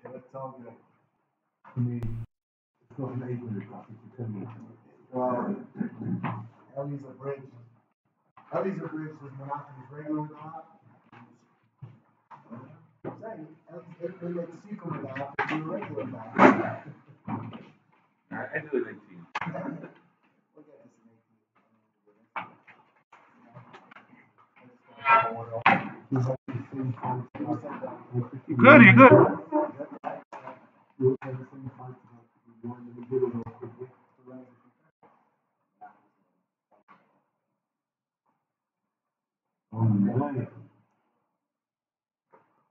That's all good. I mean, it's not an 8-minute class, it's a 10-minute class. Well, Ellie's a bridge. Ellie's a bridge is Menachem regular class. I'm saying, Ellie's 8-minute sequel class is a regular class. I do it 19. Look at this. You're good, you're good.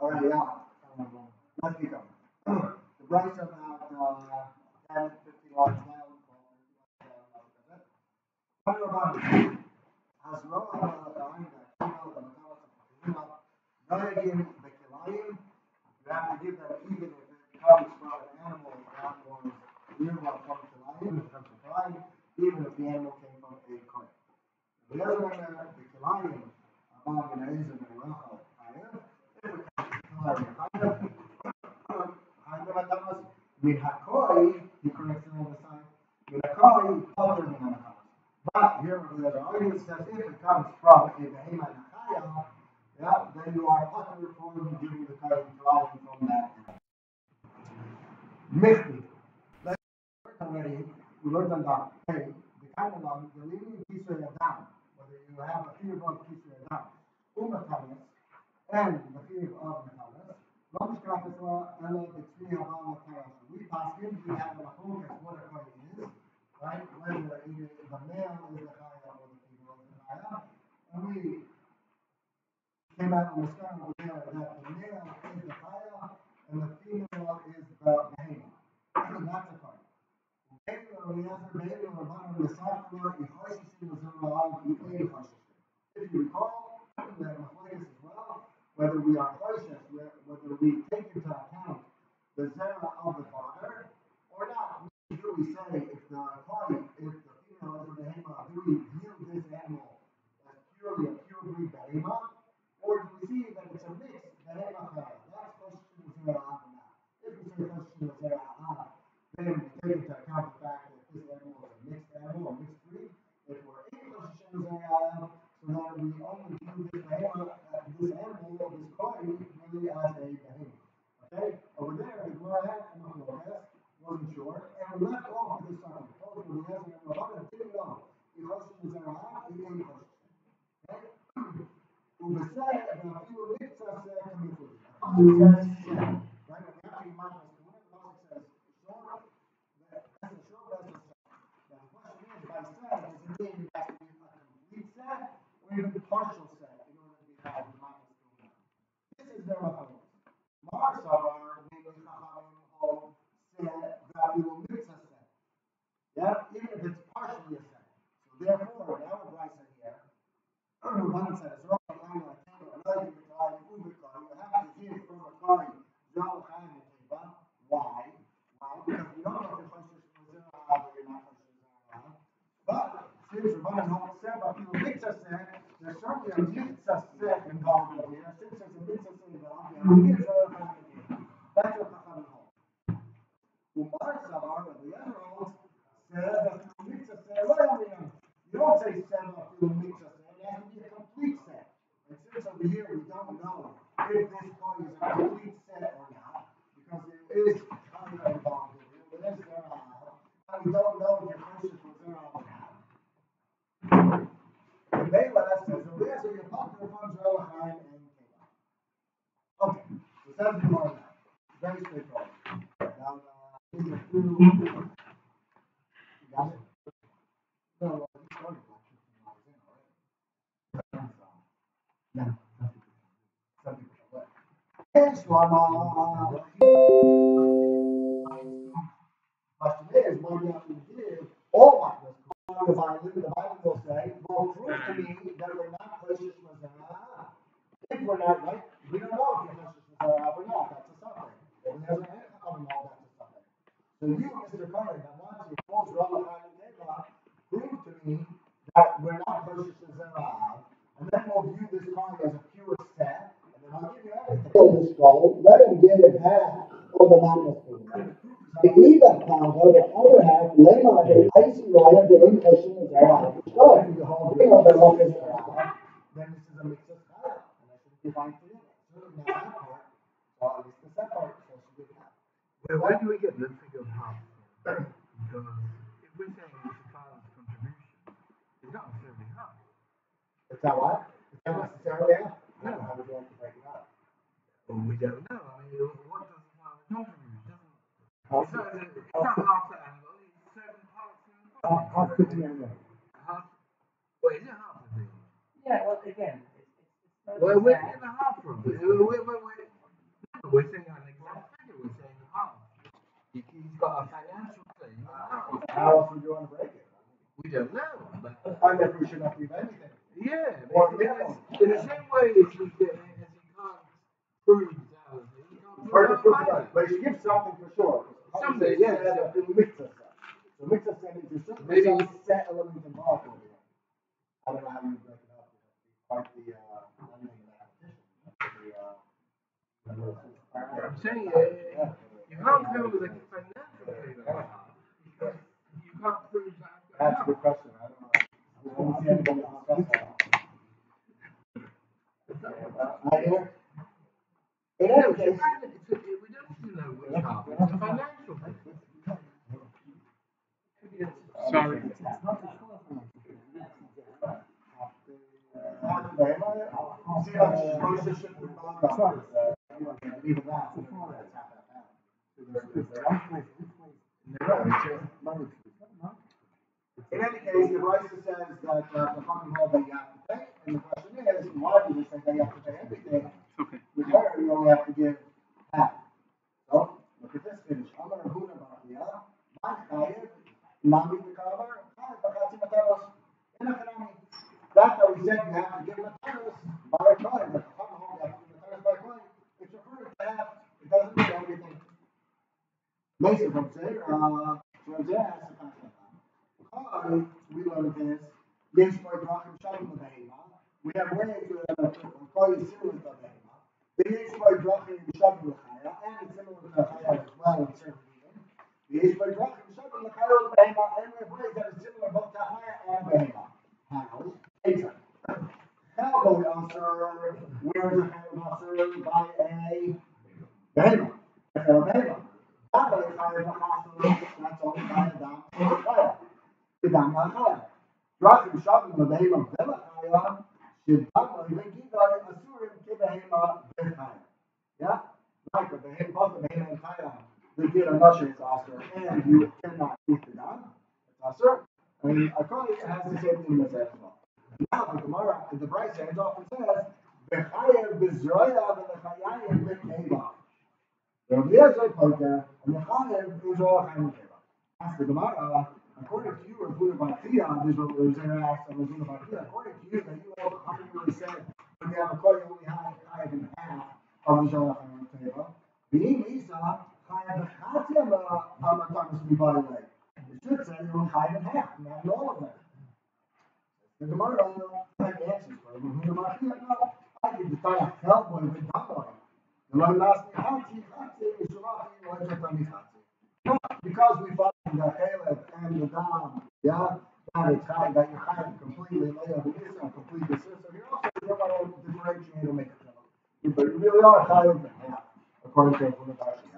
All right, yeah. Let's keep going. The Bryce about 10, 15 lines down. What about it? As Noam you have to give them even if it comes from an animal that was nearby from Kilayim, it comes from Kilayim, even if the animal came from a coin. The other one, the Kilayim, among the Ezra and Rachel, if it comes from Kilayim, with Hakoi, he corrects it on the side, with Hakoi, other than Hakoi. But here the other argument says if it comes from a Behema Nachaya, yeah, then you are utter from giving the Kilayim from that. Mifti. Let's already, we learned on that. Hey, the kind of long, the leading piece of down, whether you have a fear of piece of down, Umatanis, and the fear of Matanis, Ramishkaf is and the tree of Matanis. We pass him, we have a focus what a coin is, right? Whether the male is the Chaya or the female is the Chaya. And we came out on the sky over there that the male is the Chaya and the female is the Behema. And that's a coin. If you recall, we have a as well, whether we are cautious, whether we take into account the zera of the father or not. Do we say if the party, if the female is the behema, do we view this animal as purely a pure breed behema, or do we see that it's a mixed behema chaya? That's question zera or not. If we say question zera then we take into account the fact that this animal is a mixed animal, a mixed breed. If we're in question zera, so then we only view this behema, this animal, this party, really as a behema. Okay? Over there, the Gemara had wasn't sure, and we left off with this topic. Told you we asked him about it, didn't know. The question is around, he ain't question. Okay? Uvesay, and a few mitzvahs said to me for you. Right? And after you might ask, when the Pasuk says, short, that's a short vessel set. Now the question is, by set, does it mean it has to be a complete set, or even a partial set, in order to be called the Mamas Tuna? This is their method. Mars are maybe Chachamim hold that we will mix a set. Yeah, even if it's partially a set. So therefore, now we're Bryson here. One said, it's wrong, I'm going to take it, another you have to hear from a party, why? Because we don't know if you're conscious from zero or you're not conscious from zero. But since we're running home set, but we will mix a set, there's certainly a mix a set involved over here. Since there's a mix a set involved, we get zero kind of here. That's what Chachamim hold. Umar Savar, the other old, says that the mitzvah says, you don't say seven of the mitzvah set, it has to be a complete set. And since over here we don't know if this coin is a complete set or not, because there is kind of involved in it, there is zera, and we don't know if you're conscious from zera or not. The Mela says, so there's a Yapakar from Zera Chaim and Keva. Okay, so that's the more now. Very straightforward. Now, you got it? No, well, you started about 15 hours in, alright? Yeah. Some people what? Question is, what do you have to give? All likeness. The Bible will say, well, prove to me that we're not precious Mazara. If we're not right, we don't know if you're precious Mazara or not. That's a suffix. Well, there's an answer coming all that's a suffix. So you, Mr. Cohen, that wants your false Rama and Deva, prove to me that we're not precious Mazara, and then we'll view this coin as a pure set, and then let him give half of the madness payment. The either pound or the other half, Lema, the icy raya, the impression is all. So, if you hold the office, then this is a mix of style, and I should be fine for you. Certainly not that part, so at least the second part, so she did half. Well, where do we get the figure of half? Because if we're saying it's a father's contribution, it's not necessarily half. It's not what? It's not necessarily half. I don't know how would you like to break it up. Well, we don't know. I mean, what does the father contribute? It's not half the angle, it's certain parts in the body. Half the DNA. Half. Well, is it half the thing? Yeah, well, again, it's Well, where's the other half from? We're saying an exact figure, we're saying half. He's got a financial claim. How else would you want to break it? We don't know. But I never should not leave anything. yeah, Or in the same way as he can't prove that, he can't prove but you give something for sure. Someday, yeah. So mix us in into certain Maybe set elements involved over here. I don't know how you break it up. Quite the I'm saying you can't prove the financial payment. You can't prove that. That's a good question. I don't know. I don't see anybody discuss that. In any case, we don't know which half. It's a financial thing. Sorry. In any case, the Raisa says that the common law that you have to pay, and the question is, why do they say that you have to pay everything? Okay. With her, you only have to give half. So, look at this finish. I'm going to Huna Bachia, my Chayev, Nami the Kavar, Chayev Bachati Mataros, in a Hanami. That we said you have to give Mataros by a coin, but the common law you have to give Mataros by a coin. It's referring to half. It doesn't mean everything. Mason from there, from there has a question. We learned this. Yes, by Drachim Shalom the Behema. We have ways to call it similar to Behema. The Yes by Drachim Shalom the Chaya, and it's similar to Chaya as well in certain meaning. The Yes by Drachim Shalom the Chaya the Behema, and we have ways that are similar both to Chaya and Behema. How? Exactly. Cowboy answer, where is a cowboy answer by a Behema? That's a Behema. That way, that's only by a Dam or Chaya. Dam Chaya. Drachim Shalom the Behema Chaya. Yeah? Like the Behema, both the Behema and Chaya, they get a nusher, it's Aser, and you cannot eat the dam, it's Aser. And Akali has the same thing as that as well. Now, the Gemara, the Bryce hands off and says, Bechayev Bezroya v'Lechayayim B'Keva. The Eliezer Poker, and the Chayev is all Chayev B'Keva. Ask the Gemara, according to you, Ravuna Bartia, there's an ask of Ravuna Bartia, according to you, that you all, how you said, when you have a coin, you only have in half of the Zohar Chayev B'Keva. Being Isa, Chayev B'Chatia Matamis B'Bayilei. It should say you only Chayev in half, not in all of them. The Gemara answers for Ravuna Bartia, no, I did the Tayach Hellboy with Damoy. The Lord asked me, Chatzi, Mishulachi, Lojatani Chatzi. Because we find the Caleb and the Dam, yeah, that it's high, that you're high completely later, but it's not completely so you're also going to differentiate and make it clear. But you really are high in the half, according to the Rashi.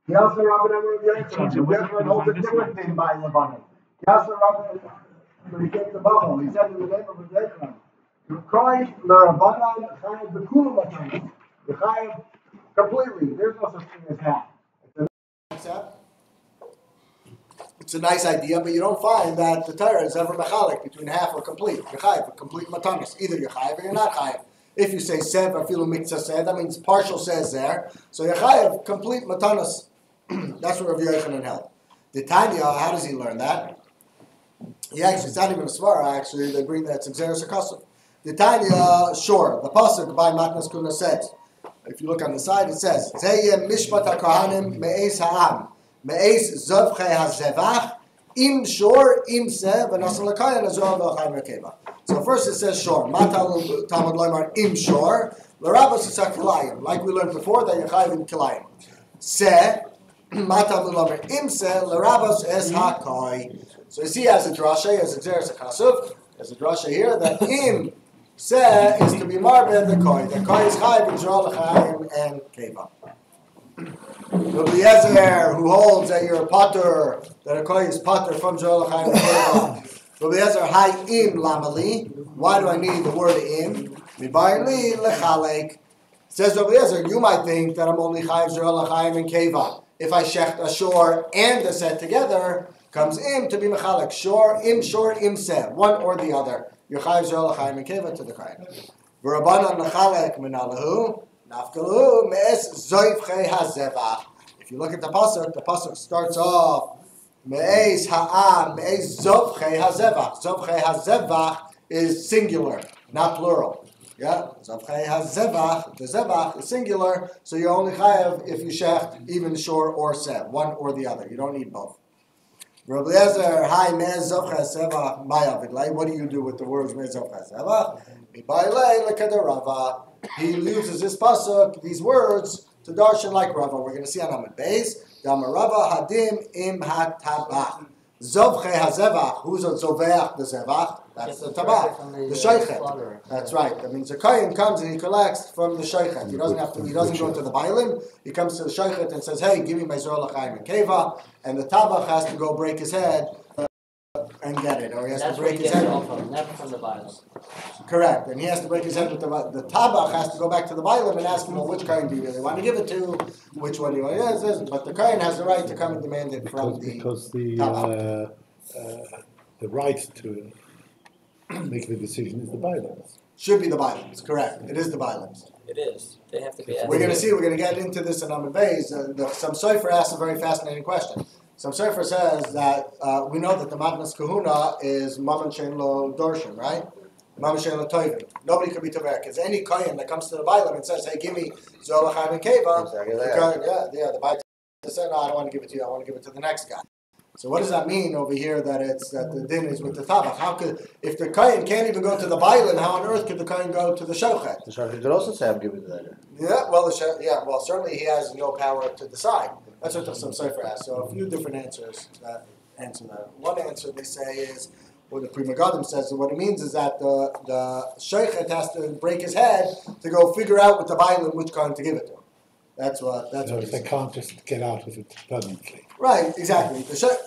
He also Rabban Amr Yechon holds a different thing by Lebanon. He also Rabban, when he came to Babel, he said in the name of the Yechon, Koi L'Rabbanan Chayev B'Kulu Matanis. The Chayev completely, there's no such thing as half. It's a nice idea, but you don't find that the Torah is ever mechalik between half or complete. You're chayiv, a complete matanis. Either you're chayiv or you're not chayiv. If you say sev or filu miktzah said, that means partial says there. So you're chayiv, complete matanis. That's what Rav Yochanan held. The Tanya, how does he learn that? He actually, it's not even a svara. Actually, they bring that it's exeris akasov. The Tanya, sure, the pasuk by Matnas Kuna says. If you look on the side, it says, Zeyeh mishpat ha'kohanim me'ez ha'am, me'ez zovchei ha'zevach, im shor, im sev, and asalakayan azor v'achayim rekeva. So first it says shor. Matal Talmud Loimar im shor. L'Rabbos is kilayim. Like we learned before, that you're chayiv in kilayim. Se. Matal Loimar im se. L'Rabbos es hakoi. So you see, as a drasha, as a xeris chasuv, as a drasha here, that im se is to be marbe the koi. The koi is chayiv in Zerah l'chaim and keva. Rabbi Eliezer, who holds that you're a potter, that a koi is potter from Zerah l'chaim and keva. Rabbi Eliezer, hi im lamali. Why do I need the word im? Mibayli lechalek. Says Rabbi Eliezer, you might think that I'm only chayiv Zerah l'chaim and keva. If I shecht a shor and a set together, comes im to be mechalek. Shor, im se. One or the other. You're chayiv Zerah l'chaim and keva to the kain. V'rabbanan lechalek minalahu. Nafkalu me'es zoifchei hazevach. If you look at the pasuk starts off me'es ha'am me'es zovchei hazevach. Zovchei hazevach is singular, not plural. Yeah, zovchei hazevach. The zevach is singular, so you're only chayav if you shecht even shor or sev, one or the other. You don't need both. Rabbi Eliezer, hi me'ez zovchei hazevach mayavidlei. What do you do with the words me'ez zovchei hazevach? Mibailei lekadarava. He uses this pasuk, these words, to darshan like Rava. We're going to see on Amud Beis. Dama Rava hadim im hatabach. Zovchei hazevach. Who's a zoveach the zevach? That's the tabach, the sheichet. That's right. That means the kohen comes and he collects from the sheichet. He doesn't have to. He doesn't go to the bailim. He comes to the sheichet and says, "Hey, give me my Zerah l'chaim and keva." And the tabach has to go break his head and get it, or he has to break his head. Never from the Bible. Correct, and he has to break his head with the tabach has to go back to the bailim and ask him, well, which kohen do you really want to give it to? Which one do you want? Yes, but the kohen has the right to come and demand it from because the right to make the decision is the bailim's. Should be the bailim's, correct. It is the bailim's. It is. They have to be. We're going to see. We're going to get into this in Amud Beis. Some sofer asks a very fascinating question. Some sofer says that we know that the matnas kahuna is maman shein lo dorshin, right? Maman shein lo toivim. Nobody could be tover because any kohen that comes to the bailim and says, "Hey, give me Zerah l'chaim and keva," the bailim says, "No, I don't want to give it to you. I want to give it to the next guy." So what does that mean over here that the din is with the tabach? How could, if the kohen can't even go to the bailim, how on earth could the kohen go to the shochet? The shochet could also say, "I'm giving it to that." Yeah, well, certainly he has no power to decide. That's what some sofer asks. So a few different answers that answer that. One answer they say is, or the Pri Megadim says, that what it means is that the shochet has to break his head to go figure out with the bailim which kohen to give it to. That's what They can't just get out with it permanently. Right, exactly.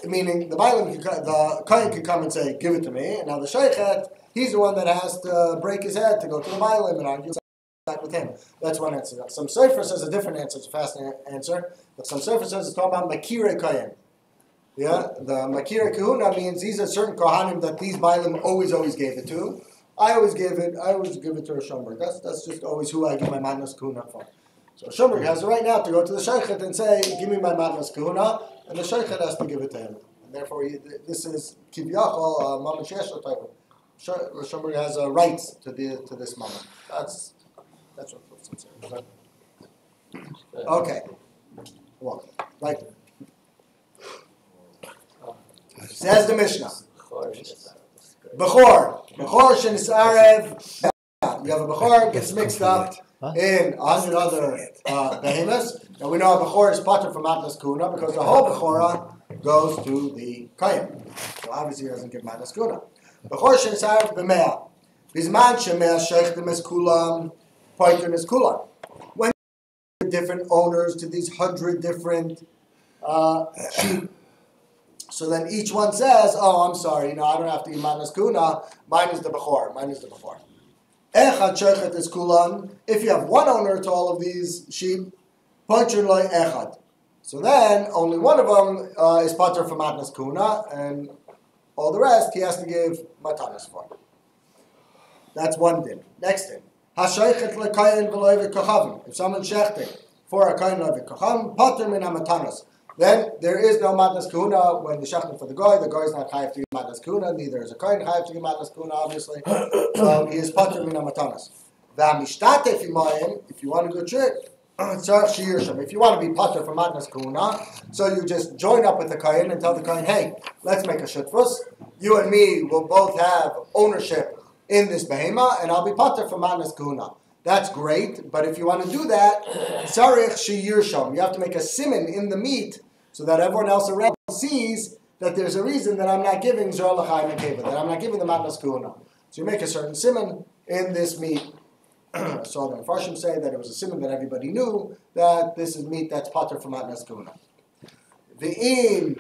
Meaning the bailim, the kohen can come and say, "Give it to me," and now the shochet, he's the one that has to break his head to go to the bailim and argue with him. That's one answer. Some sofer says a different answer. It's a fascinating answer. But some sofer says it's talking about makire kohen. Yeah, the makire kahuna means these are certain kohanim that these bailim always gave it to. I always give it to a shomber. That's just always who I give my matnas kahuna for. So Shomberg has the right now to go to the sheichet and say, "Give me my matnas kahuna," and the sheichet has to give it to him. And therefore, this is kivyachol maman shesho type of. Shomberg has a right to this maman. That's what it's saying. Okay. Well, right. Says the Mishnah. Bechor shenisarev. You have a bechor gets mixed up in 100 other behemoths. And we know a bechor is potter from matnas kuna because the whole bechora goes to the kohen. So obviously he doesn't give matnas kuna. Bechor shenisarev b'mea. Bizman shemea sheichtem es kulam. Poikin is kulan. When different owners to these 100 different sheep, so then each one says, "Oh, I'm sorry, I don't have to give matnas kuna. Mine is the bechor. Echad sheichet is kulan. If you have one owner to all of these sheep, poikin loy echad. So then only one of them is pater for matnas kuna, and all the rest he has to give matanas for. That's one din. Next din. If someone shechting for a kohen loy v'kochavim, pater min hamatanas. Then there is no matnas kahuna when the shechting for the goy is not chayav to give matnas kahuna, neither is a kohen chayav to give matnas kahuna, obviously. So he is pater min hamatanas. V'amishtatef imayim, if you want a good trick, if you want to be pater for matnas kahuna, so you just join up with the kohen and tell the kohen, "Hey, let's make a shutfus. You and me will both have ownership in this behema, and I'll be pater from matnas kahuna. That's great, but if you want to do that, sarich sheyirsham, you have to make a siman in the meat so that everyone else around sees that there's a reason that I'm not giving zor l'chaim and keva, that I'm not giving the matnas kahuna. So you make a certain siman in this meat. So the Mepharshim say that it was a siman that everybody knew that this is meat that's pater from matnas kahuna. V'im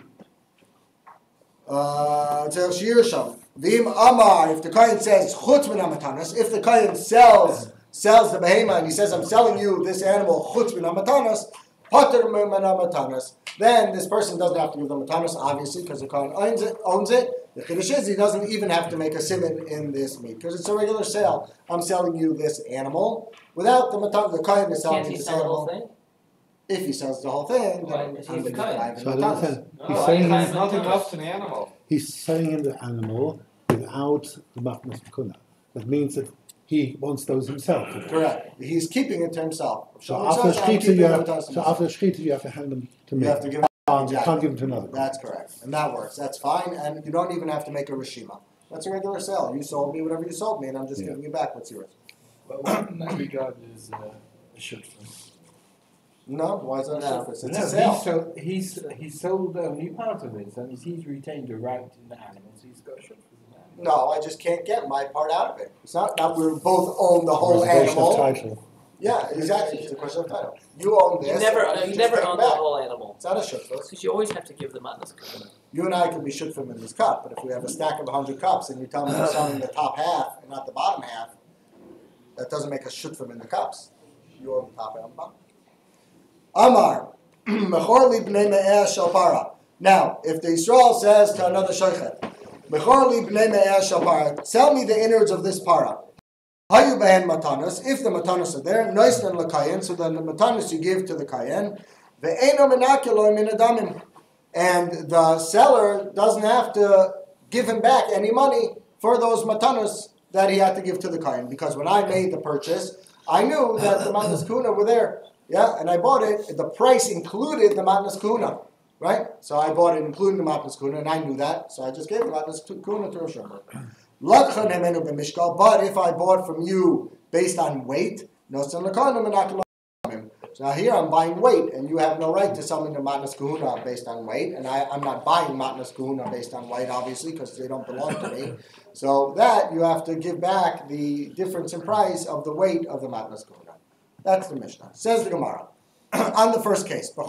sheyirsham. V'im amar, if the kohen says chutz min hamatanas, if the kohen sells the behema and he says, I'm selling you this animal chutz min hamatanas, pater min hamatanas, then this person doesn't have to give the matanas, obviously, because the kohen owns it. The chiddush is he doesn't even have to make a siman in this meat, because it's a regular sale. I'm selling you this animal without the matanas. The kohen is selling this animal. If he sells the whole thing, then he's I'm the going kohen. to So No, it's not enough to the animal. he's selling him the animal without the matnas kuna. That means that he wants those himself. Correct. He's keeping it to himself. So after Shechita, you have to hand them to me. You have to give You exactly. can't give them to another. That's correct. And that works. That's fine. And you don't even have to make a reshima. That's a regular sale. You sold me whatever you sold me, and I'm just giving you back what's yours. But what in that regard is a shutfus? No? Why is that No. a surface? It's a sale. He sold only part of it, and he's retained the right in the animal, so he's got a shutfus in the animal. No, I just can't get my part out of it. It's not that we both own the whole Reservation of animal. title. Yeah, exactly. It's a question of title. You own this. You and never I you just never take own it the back. whole animal. It's not a shutfus. Because you always have to give the matnas kahuna. You and I could be shutfim in this cup, but if we have a stack of 100 cups and you tell me I'm selling the top half and not the bottom half, that doesn't make us shutfim in the cups. You own the top and the bottom. Amar, mechor li bnei me'eh shel para. Now, if the Yisrael says to another shochet, mechor li bnei me'eh shel para, sell me the innards of this para. Hayu behen matanas, if the matanas are there, noisnan l'kayen, so then the matanas you give to the kayen, ve'eno menakelo min adamim. And the seller doesn't have to give him back any money for those matanas that he had to give to the kayen. Because when I made the purchase, I knew that the matnas kuna were there. Yeah, and I bought it, the price included the matnas kuna. Right? So I bought it including the matnas kuna, and I knew that. So I just gave the matnas kuna to Rosh Hashanah. But if I bought from you based on weight, so now here I'm buying weight, and you have no right to sell me the matnas kahuna based on weight, and I'm not buying matnas kahuna based on weight, obviously, because they don't belong to me. So that you have to give back the difference in price of the weight of the matnas kahuna. That's the Mishnah. Says the Gemara on the first case. So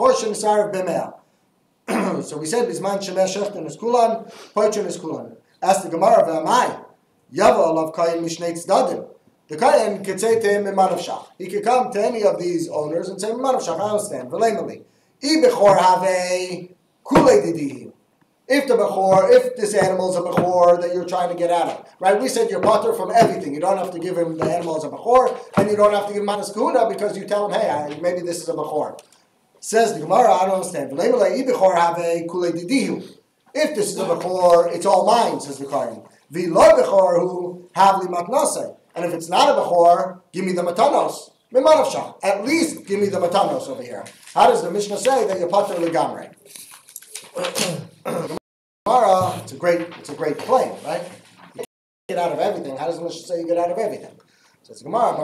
we said bisman shemesh shechten is kulan, poichin is kulan. Ask the Gemara, v'amai, yava alav kayin mishnei tzdadim. The kayin could say to him, Mimanavshach. He could come to any of these owners and say, Mimanavshach, I understand. V'leimali. I bechor have kulei didihi. If the bechor, if this animal is a bechor that you're trying to get out of, right? We said you're pater from everything. You don't have to give him the animal as a bechor, and you don't have to give him manas kahuna because you tell him, hey, maybe this is a bechor. Says the Gemara, I don't understand. V'leimali, I bechor have kulei didihi. If this is a bechor, it's all mine, says the kayin. V'lo bechor hu havli matnasei. And if it's not a bechor, give me the matanos. Mimanavshach. At least give me the matanos over here. How does the Mishnah say that you're pater legamrei? Gemara, it's a great claim, right? You get out of everything. How does the Mishnah say you get out of everything? So it's Gemara.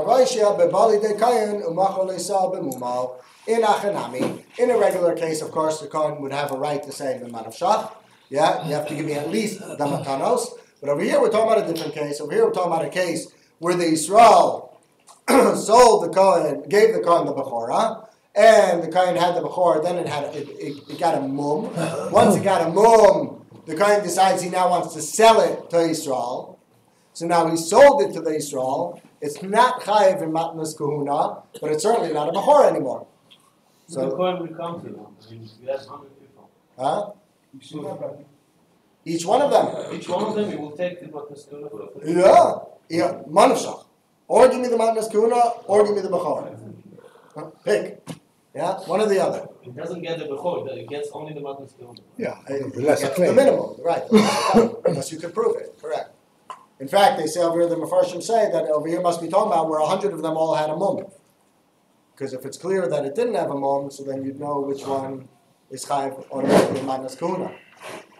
In achanami. In a regular case, of course, the kohen would have a right to say mimanavshach. Yeah, you have to give me at least the matanos. But over here we're talking about a different case. Over here we're talking about a case where the Yisrael sold the Kohen, gave the Kohen the Bechorah, and the Kohen had the Bechorah, then it got a mum. Once it got a mum, the Kohen decides he now wants to sell it to Yisrael. So now he sold it to the Yisrael. It's not chayiv in matnas kahuna, but it's certainly not a Bechorah anymore. So the Kohen will come to them. I mean, we have 100 people. Huh? Each one of them. Each one of them, he will take the matnas kahuna. Yeah, manavshach. Or give me the matnas kahuna, or give me the bechor. Pick. Yeah, one or the other. It doesn't get the bechor, it gets only the matnas kahuna. Yeah, The minimum, right. Unless you can prove it, correct. In fact, they say over here, the Mepharshim say that over here must be talking about where 100 of them all had a mum. Because if it's clear that it didn't have a mum, so then you'd know which one is chayiv automatically matnas kahuna.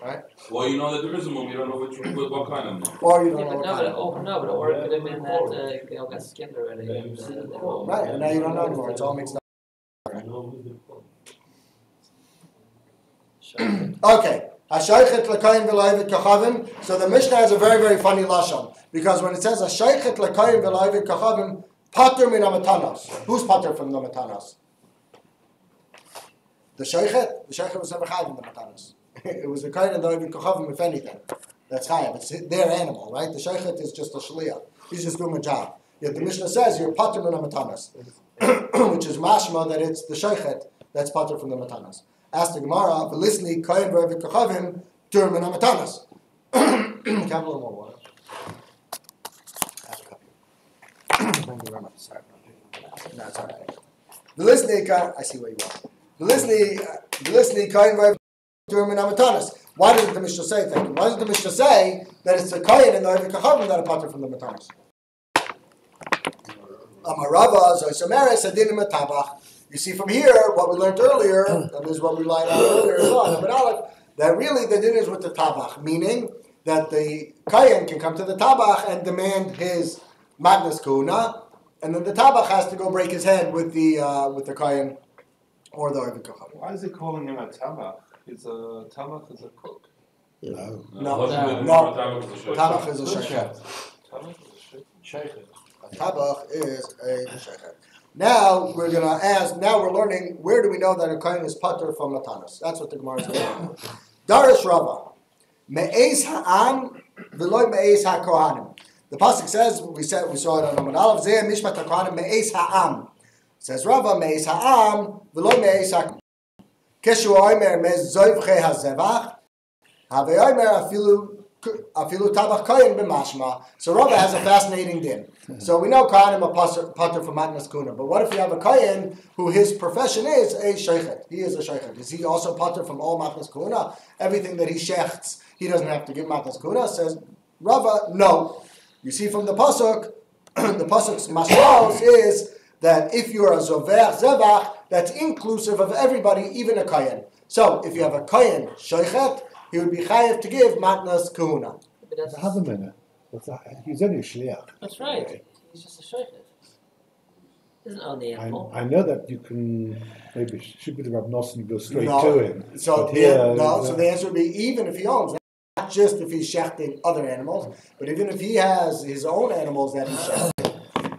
right? Well, you know that there is a mum, you don't know what kind of mum. Or you don't Yeah, know but what kind of. or it could have been that got skinned already. Right, and now you don't know anymore. It's all mixed up. Okay. Hashaykhet l'kayim v'lo'evit kachavim. So the Mishnah has a very, very funny lashon, because when it says Hashaykhet l'kayim v'lo'evit kachavim, pater min hamatanos. Who's pater from the matanos? The shaykhet. The shaykhet was never chayav in the matanos. It was the kayin and the ovit kachavim, if anything. That's chayav. It's their animal, right? The shaykhet is just a shliach. He's just doing a job. Yet the Mishnah says you're pater min hamatanos, which is mashma that it's the shaykhet that's pater from the matanos. Ask the Gemara, "V'lisni kayin v'ovit kachavim tur min hamatanos." Can I have a little more water? Have a cup here. Thank you very much. Sorry. No, it's all right. V'lisni kayin. I see where you are. V'lisni kayin v'ovit tur min hamatanos. Why doesn't the Mishnah say? Thank you. Why doesn't the Mishnah say that it's the kayin and the ovit kachavim that are pater from the matanos? Amarava zoysomeres adinim etabach. You see from here, what we learned earlier, and this is what we learned earlier as well, that really the din is with the tabach, meaning that the kayan can come to the tabach and demand his matnas kuna, and then the tabach has to go break his head with the kayan or the ovit kachavim. Why is he calling him a tabach? Tabach is a cook. No. Tabach is a sheikhet. Tabach is a sheikhet. Tabach is a sheikhet. Now we're going to ask. Now we're learning. Where do we know that a kohen is pater from matanos? That's what the Gemara is saying. Darish Rava, me'ez ha'am v'loy me'ez ha'kohanim. The pasuk says we saw it on Amud Aleph. Zeh mishpat ha'kohanim me'ez ha'am. Says Rava me'ez ha'am v'loy me'ez ha'kohanim. Keshu oimer mez zoivche hazevach. Have oimer afilu tabach kohen b'mashma. So Rava has a fascinating din. So we know kohanim are pater from matnas kuna, but what if you have a kohen who his profession is a sheikhet? He is a sheikhet. Is he also pater from all matnas kuna? Everything that he shechts, he doesn't have to give matnas kuna. Says Rava, no. You see from the pasuk, the pasuk's mashmaos is that if you're a zover zevach, that's inclusive of everybody, even a kohen. So if you have a kohen sheikhet, he would be chayav to give matnas kuna. Have a minute. He's only a shliach. That's right. He's just a sheikhet. Doesn't own the animal. I know that you can maybe should be the Rav Nosson and go straight No. to him. So so the answer would be even if he owns, not just if he's shechting other animals, but even if he has his own animals that he's shechting.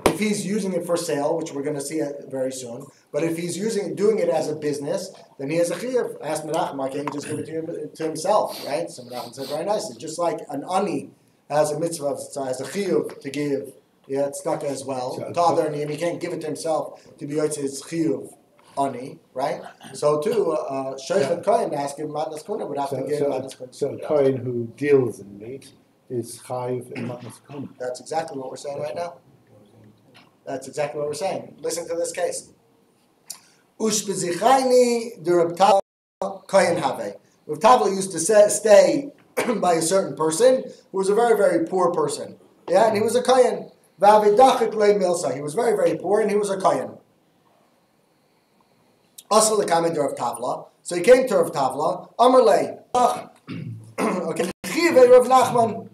If he's using it for sale, which we're going to see very soon, but if he's doing it as a business, then he has a chiyuv. Ask Menachem, why can't he just give it to himself, right? So Menachem said very nicely, just like an ani has a mitzvah, has a chiyuv to give, tzedakah as well, to other ani, and he can't give it to himself to be his chiyuv ani, right? So too, sheikhet kohen has to give matnas kuna would have to give matnas kuna. So a kohen who deals in meat is chayiv in matnas kuna. That's exactly what we're saying right now. That's exactly what we're saying. Listen to this case. Ushbezichayni de Reb Tavla kohen have. Reb Tavla used to stay by a certain person who was a very, very poor person. Yeah, and he was a kohen. He was very, very poor, and he was a kohen. So he came to Rav Tavla. Amarle. Okay. Rav Nachman.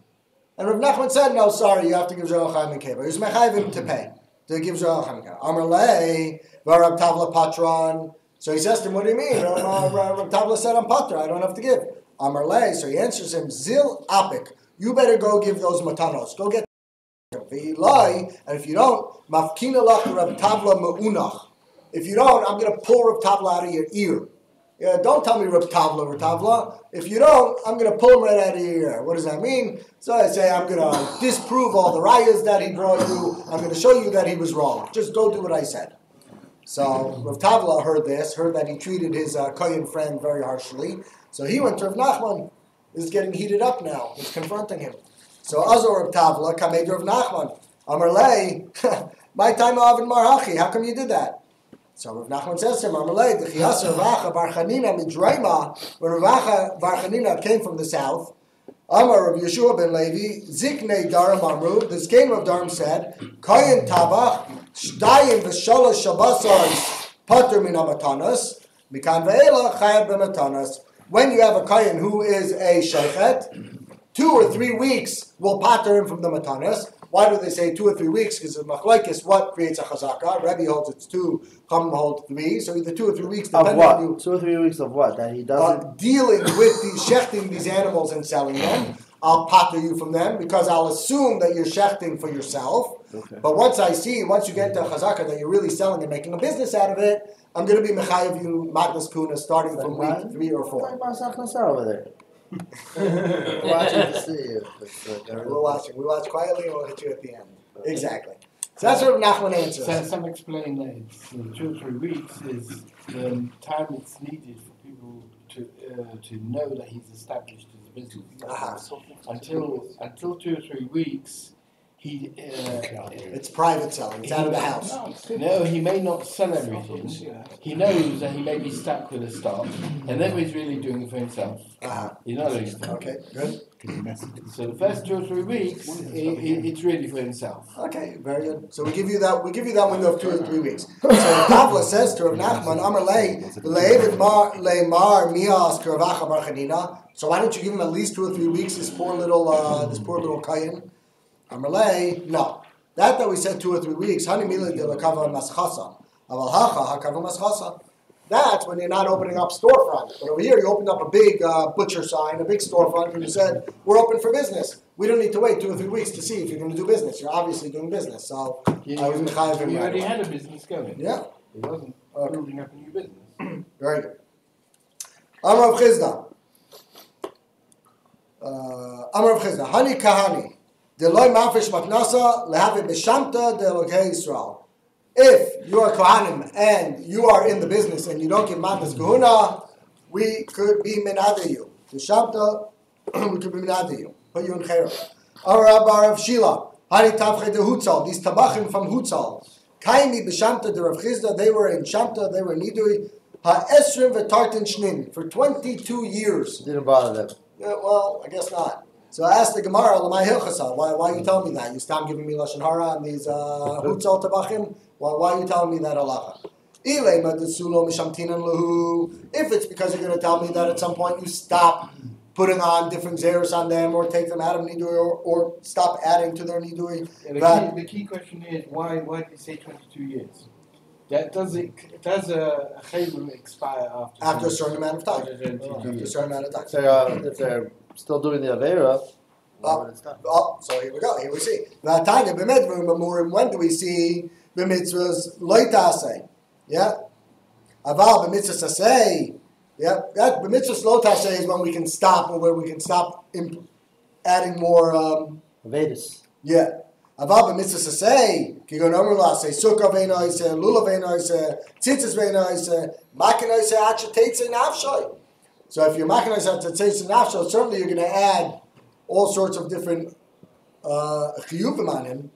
And Rav Nachman said, no, sorry, you have to give Zerah Chaim and Keva. He was mechayvim to pay. To give Zerah Chaim and Keva. Amarle. Rav Tavla patron. So he says to him, what do you mean? Rav Tavla said, I'm patra. I don't have to give. Amarle. So he answers him, Zil apik. You better go give those matanos. Go get them. And if you don't, mafkina lach Rav Tavla me'unach. If you don't, I'm going to pull Rav Tavla out of your ear. Yeah, don't tell me Rav Tavla. If you don't, I'm going to pull him right out of your ear. What does that mean? So I say, I'm going to disprove all the rayas that he brought you. I'm going to show you that he was wrong. Just go do what I said. So Rav Tavla heard that he treated his kohen friend very harshly. So he went to Rav Nachman. This is getting heated up now. He's confronting him. So Azor Rav Tavla kamed Rav Nachman. Amarlei, my time of Marhachi. How come you did that? So Rav Nachman says to him, Amalei, the Chiyasa Ravacha Bar Chanina Midraima, when Ravacha Bar Chanina came from the south, Amar Rav Yeshua ben Levi, Ziknei Daram Amru, the Zkein of Daram said, Koyen Tabach, Shtayim V'Shalosh Shabasars, Pater Min HaMatanas, Mikan Ve'ela Chayab B'Matanas. when you have a kohen who is a sheichet, 2 or 3 weeks will pater him from the matanas. Why do they say 2 or 3 weeks? Because the machlokes what creates a chazaka. Rebbe holds it's 2, Chachamim hold 3. So either 2 or 3 weeks. Of what? 2 or 3 weeks of what? That he doesn't dealing with these shechting these animals and selling them. I'll pater you from them because I'll assume that you're shechting for yourself. Okay. But once you get into chazaka that you're really selling and making a business out of it, I'm going to be mechayev you matnas kuna starting from week 3 or 4. over there. Watching to see you. We're watching. We watch quietly and we'll hit you at the end. Exactly. So that's what Nachman answers. So some explain that it's 2 or 3 weeks is the time it's needed for people to know that he's established his business. Until 2 or 3 weeks, it's private selling. It's out of the house. No, he may not sell everything. He knows that he may be stuck with a stock, and then he's really doing it for himself. He's not doing it. Okay, good. So the first 2 or 3 weeks, it's really for himself. Okay, very good. So we give you that window of 2 or 3 weeks. So Tavla says to Rav Nachman, Amar Lei Mar Mias Kravacha Bar Chanina. So why don't you give him at least 2 or 3 weeks? This poor little kayin. Amalei, no. That we said 2 or 3 weeks. Hani mila de la kava maschasa. Aval hacha hakava maschasa. That's when you're not opening up storefront. But over here, you opened up a big butcher sign, a big storefront, and you said, we're open for business. We don't need to wait 2 or 3 weeks to see if you're going to do business. You're obviously doing business. So I was mechayev him. You already had a business going. Yeah. He wasn't building up a new business. Very good. Amar of Chizda. Hani kahani. Deloy mafish matnasa lehavi b'shamta de'elokei Yisrael. If you are kohanim and you are in the business and you don't give matnas kahuna, we could be minade you. B'shamta, we could be minade you. Put you in chayra. Arabar of Shila. Hani tavche de Hutzal. These tabachim from Hutzal. Kaimi b'shamta de Rav Chizda. They were in Shamta. They were in Nidui. Ha'esrim v'tartin shnin for 22 years. Didn't bother them. Yeah, well, I guess not. So I asked the Gemara, why are you telling me that? You stop giving me Lashon Hara and these Hutzal Tabachim? Why are you telling me that halacha? If it's because you're going to tell me that at some point you stop putting on different zeros on them or take them out of Nidui or stop adding to their Nidui. Yeah, the key question is, why did you say 22 years? Does a chayvim expire after a certain amount of time? After a certain amount of time. So if they're still doing the avera, so here we go. Here we see. When do we see the mitzvahs loitase? Yeah. Aval b'mitzvahs asay. Yeah. That b'mitzvahs loitase is when we can stop, or where we can stop adding more Vedas. Yeah. Aval b'mitzvahs asay. Kigon omer lase sukkah veinoise, lulav veinoise, tzitzis veinoise, makinoise achatetze nafshoy. So if you're makinoise achatetze nafshoy, certainly you're going to add all sorts of different chiyuvim on him.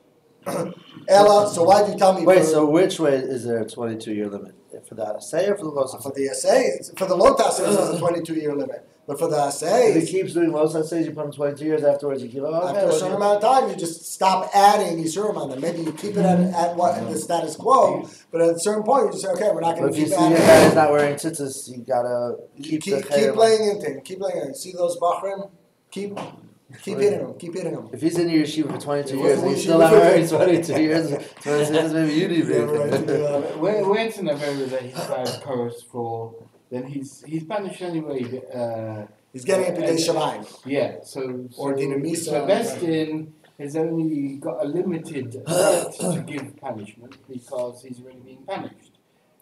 Ella, so why do you tell me? Wait, so which way is there a 22-year limit? For the assay or for the lotas? For the assay, for the lotas, there's a 22-year limit. But for the assay, if he keeps doing lotas assays, you put him 22 years afterwards. You keep after a certain amount of time, you just stop adding Yisurim on them. Maybe you keep it at the status quo, but at a certain point, you just say, okay, we're not going to keep adding. If you see your guy's not wearing tzitzis, you gotta keep laying into him. Keep laying into him. You see those bachrim? Keep hitting them. Keep hitting them. If he's in your yeshiva for 22 years and he's still not wearing 22 years, maybe you need it. When it's an avera that he's cursed for, then he's punished anyway. He's getting a B'dei Shamayim. Yeah, so Dinamisa. So Bestin has only got a limited right to give punishment because he's already been punished.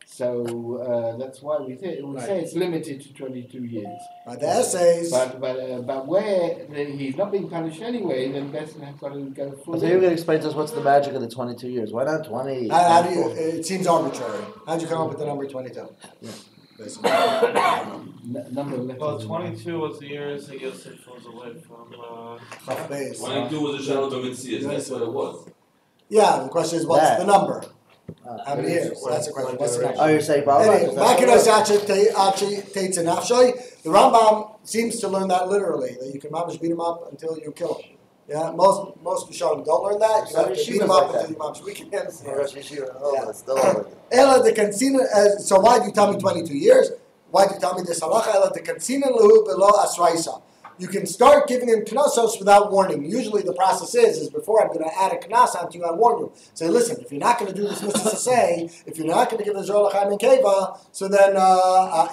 So that's why we say it's limited to 22 years. The essays. But where he's not being punished anyway, then Bestin has got to go full. So you're going to explain to us what's the magic of the 22 years? Why not 20? How do you? It seems arbitrary. How did you come up with the number 22? Yeah. Well, 22 was the years that Yosef was away from. 22 was the shadow of Mitzias. That's what it was. Yeah, the question is, what's the number? How many years? That's the question. What's the number? Oh, you're saying the Rambam seems to learn that literally, that you can mamish beat him up until you kill him. Yeah, most Rishonim don't learn that. You have to beat him up until you mamish. We can understand. Ella the Kansina. So why do you tell me 22 years? Why do you tell me this? You can start giving him knossos without warning. Usually the process is before I'm going to add a knas onto you, I warn you. Say, listen, if you're not going to do this mitzvah say, if you're not going to give the Zor L'chaim and Keva, so then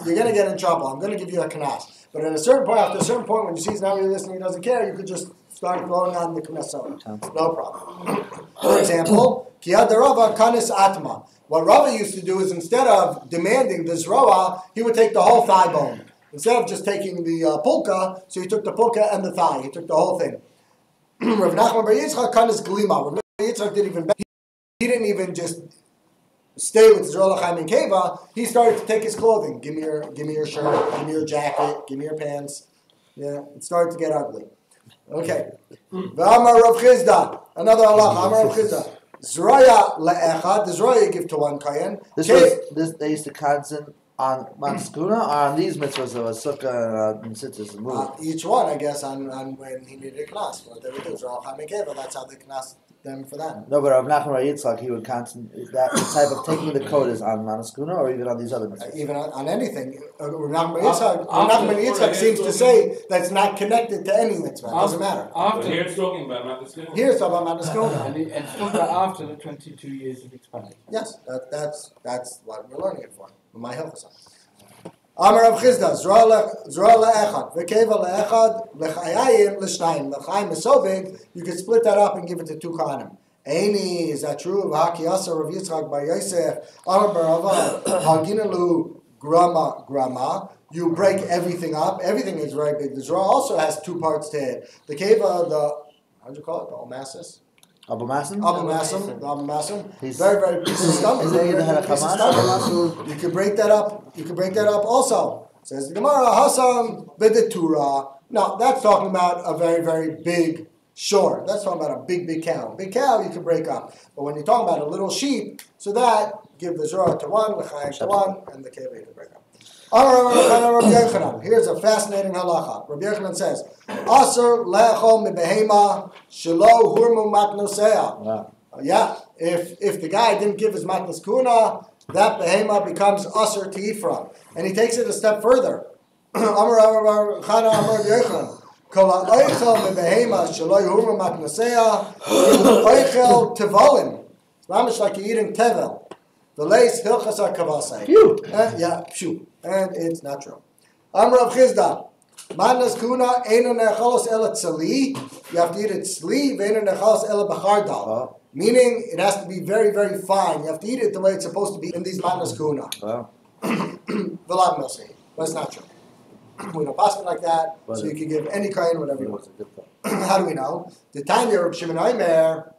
you're going to get in trouble. I'm going to give you a knas. But at a certain point, after a certain point, when you see he's not really listening, he doesn't care, you could just start throwing on the knossos. No problem. For example, Kiyad Rava Kanis Atma. What Rava used to do is instead of demanding the Zroa, he would take the whole thigh bone. Instead of just taking the pulka, so he took the pulka and the thigh. He took the whole thing. Rav Nachman Bar Yitzchak Kanis Glima. Rav Yitzchak he didn't even just stay with Zor L'chaim and Keva. He started to take his clothing. Give me your shirt. Give me your jacket. Give me your pants. Yeah, it started to get ugly. Okay. V'amar Rav Chizda. Another halacha. Amar Rav Chizda. Zroya le'echad. The zroya you give to one kohen. This they used to constant on Manskuna or on these mitzvahs of a sukkah and sitters and move. Each one, I guess, on when he needed a knas. What they would do, Zor L'chaim and Keva. That's how they knas them for that. No, but Rav Nachman Bar Yitzchak, he would constant that type of taking the code is on Manskuna or even on these other mitzvahs. Even on anything. Rav Nachman Bar Yitzchak seems to say that's not connected to any mitzvah. It doesn't matter. Here it's talking about Manskuna. Here it's talking about Manskuna. And sukkah after the 22 years of expiry. Yes, that's what we're learning it for. My help. Amar Rav Chizda, Zroa le'echad, v'keva le'echad, l'chayayim l'shnayim. L'chayim is so big, you can split that up and give it to two kohanim. Eini, is that true? V'haki asa Rav Yitzchak bar Yosef, Amar bar Rava, haginalu grama. You break everything up. Everything is very big. The Zroa also has two parts to it. The keva, how'd you call it? The Olmasis? Abu Masim? Abu Masim. Very, very piece of stomach. You can break that up. You can break that up also. Says the Gemara, Hasam Bedetura. No, that's talking about a very, very big shore. That's talking about a big, big cow. Big cow you can break up. But when you're talking about a little sheep, so that give the Zorah to one, L'chaim to one, and the keva you can break up. Here's a fascinating halacha. Rabbi Yochanan says, "Aser lechol mibehema shelo hurmu matnosea." Yeah, if the guy didn't give his matnos kuna, that behema becomes aser to eat from, and he takes it a step further. Amar Chana Amar Rabbi Yochanan, "Kol ha'oichel mibehema shelo hurmu matnosea oichel tevalim." It's almost like you're eating tevel. The lace hilchas kavasai. Yeah, phew. And it's not true. Amar Rav Chizda, Manas kuna eino nechalos ela tzali. You have to eat it tzli, ve'eino nechalos ela b'chardal. Meaning, it has to be very, very fine. You have to eat it the way it's supposed to be in these manas kuna. V'lav milsi. But it's not true. We don't pass it like that, so you can give any kohen whatever you want. How do we know? The Tanya of Shimon Omer.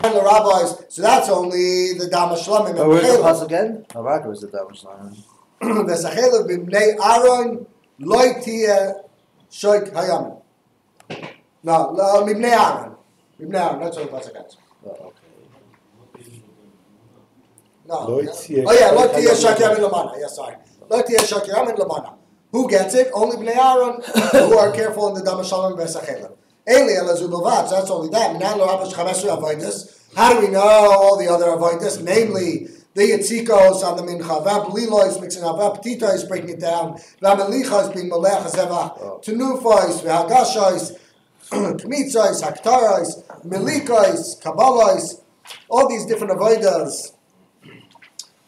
The rabbis, so that's only the Damashlamim. Oh, where's the pass again? How back was the Damashlamim? The Sachela b'mnei Aaron loy tia shoik hayam. No, b'mnei Aaron. B'mnei Aaron. That's what the pass again. Oh, okay. No. Oh yeah, loy tia shoik hayam lamana. Yes, sorry. Loy tia shoik hayam lamana. Who gets it? Only b'nei Aaron who are careful in the Damashlamim v'Sachela. That's only that. How do we know all the other avoidance? Namely, the yitzikos on the mincha, v'ablilois mixing up, v'apetitos breaking it down, v'amelichos being melech hazevach, tenufois, v'hagashos, kmitzos, haktaros, melikos, kabbalos, all these different avoiders.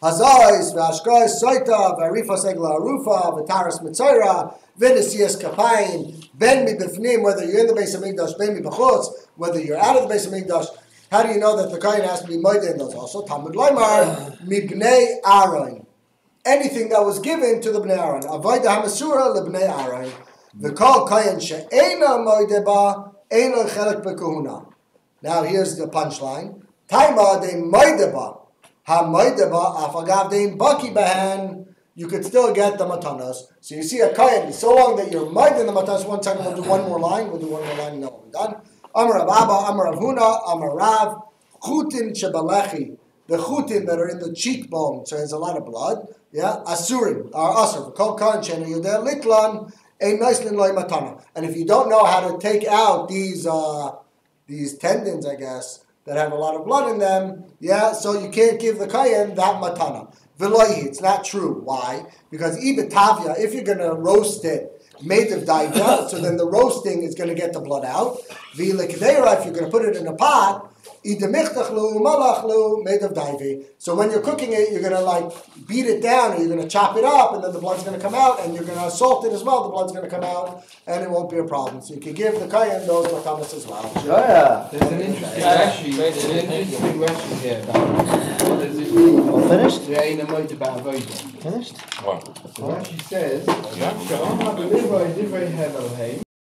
Hazais, v'ashkos, soita, v'arifos egla arufa, v'taras mitzayra, v'nesias kapayin, ben mi b'fnim, whether you're in the base of Mikdash, ben mi b'chutz, whether you're out of the base of Mikdash. How do you know that the kohen has to be moedeh in those also? Talmud Loimar, mibnei Aaron. Anything that was given to the bnei Aaron. Avodah hamasura lebnei Aaron. V'kol kohen she'ena moedeh ba, ena chelek b'kuhuna. Now here's the punchline. Taima de moedeh ba. Ha-moedeh ba, afagav dein baki behen. You could still get the matanos. So you see a kohen, so long that you're moedeh in the matanos. One second, we'll do one more line. We'll do one more line and then we're done. Amar Rav Abba, Amar Rav Huna, Amar Rav, Chutin Shebalechi, the chutin that are in the cheekbone, so there's a lot of blood, yeah, Asurim, are Asur, Kol Karan Shenu Yudeh Litlan, Ein Noislin Loi Matana. And if you don't know how to take out these tendons, I guess, that have a lot of blood in them, yeah, so you can't give the kohen that matana. Veloihi, it's not true. Why? Because ibetavia, if you're going to roast it made of daivya, so then the roasting is going to get the blood out. V'ilekdeira, if you're going to put it in a pot, idemichtachlu malachlu made of daivi. So when you're cooking it, you're going to like beat it down, or you're going to chop it up, and then the blood's going to come out, and you're going to salt it as well. The blood's going to come out, and it won't be a problem. So you can give the kayan those makamas as well. Yeah. There's an interesting Rashi here about what does it mean? All finished? Yeah, in a mode about avoiding. Finished? Rashi says, "Sha'amar b'livrei divrei Elohim."